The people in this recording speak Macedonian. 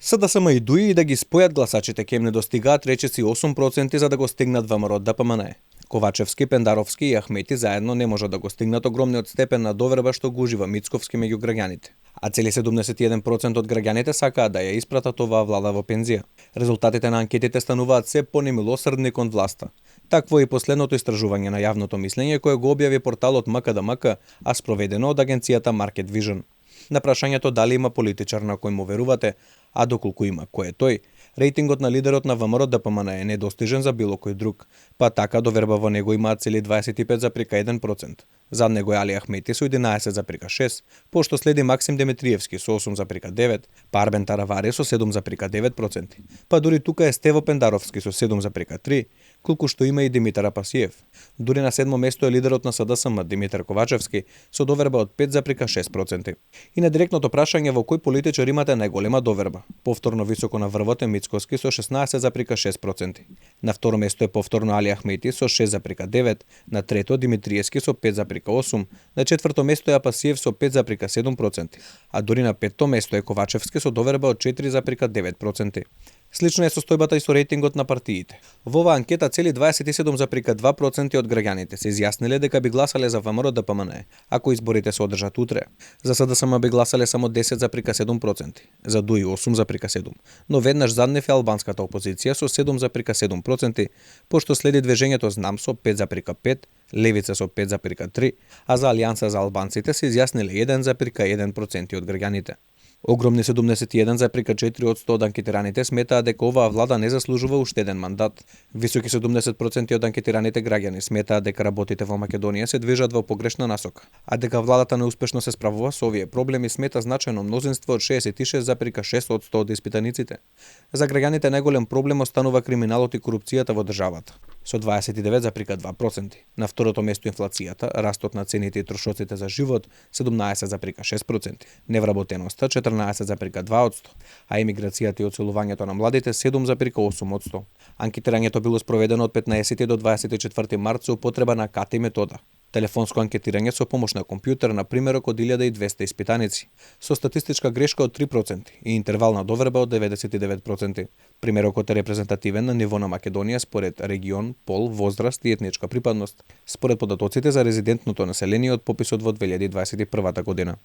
СДСМ и ДУИ и да ги спојат гласачите ќе им недостигаат речиси 8% за да го стигнат ВМРО ДПМН. Ковачевски, Пендаровски и Ахмети заедно не можат да го стигнат огромниот степен на доверба што го ужива Мицковски меѓу граѓаните. А цели 71% од граѓаните сакаат да ја испратат оваа влада во пензија. Резултатите на анкетите стануваат се понемилосрдни кон власта. Такво е и последното истражување на јавното мислење кое го објави порталот МКДМК, а спроведено од агенцијата Market Vision. На прашањето дали има политичар на кој му верувате, а доколку има, кој е тој, рейтингот на лидерот на ВМРО ДПМН е недостижен за било кој друг, па така доверба во него имаат цели 25,1%. Зад него е Али Ахмети со 11,6%, пошто следи Максим Демитриевски со 8,9%, па Арбен Таравари со 7,9%, па дури тука е Стево Пендаровски со 7,3%, колку што има и Димитар Апасиев. Дури на седмо место е лидерот на СДСМ Димитар Ковачевски со доверба од 5,6%. И на директното прашање во кој политичар имате најголема доверба, повторно високо на врвот е Мицковски со 16,6%. На второ место е повторно Али Ахмети со 6,9%, на трето Димитриевски со 5,8%, на четврто место е Апасиев со 5,7%, а дури на петто место е Ковачевски со доверба од 4,9%. Слично е состојбата и со рейтингот на партиите. Во оваа анкета цели 27,2% од граѓаните се изјасниле дека би гласале за ВМРО ДПМН, ако изборите се одржат утре. За СДСМ би гласале само 10,7%, за ДУИ 8,7%, но веднаш зад нив е албанската опозиција со 7,7%, пошто следи движењето Знам со 5,5%, Левица со 5,3%, а за Алијанса за албанците се изјасниле 1,1% од граѓаните. Огромни 71,4% од анкетираните сметаат дека оваа влада не заслужува уште еден мандат. Високи 70% од анкетираните граѓани сметаат дека работите во Македонија се движат во погрешна насока, а дека владата неуспешно се справува со овие проблеми смета значајно мнозинство од 66,6% од испитаниците. За граѓаните најголем проблем останува криминалот и корупцијата во државата, со 29,2%. На второто место инфлацијата, растот на цените и трошоците за живот 17,6%, невработеноста 14,2%, а емиграцијата и оцелувањето на младите 7,8%. Анкетирањето било спроведено од 15 до 24 март со употреба на КТ метода. Телефонско анкетирање со помош на компјутер на примерок од 1200 испитаници, со статистичка грешка од 3% и интервална доверба од 99%. Примерокот е репрезентативен на ниво на Македонија според регион, пол, возраст и етничка припадност, според податоците за резидентното население од пописот во 2021 година.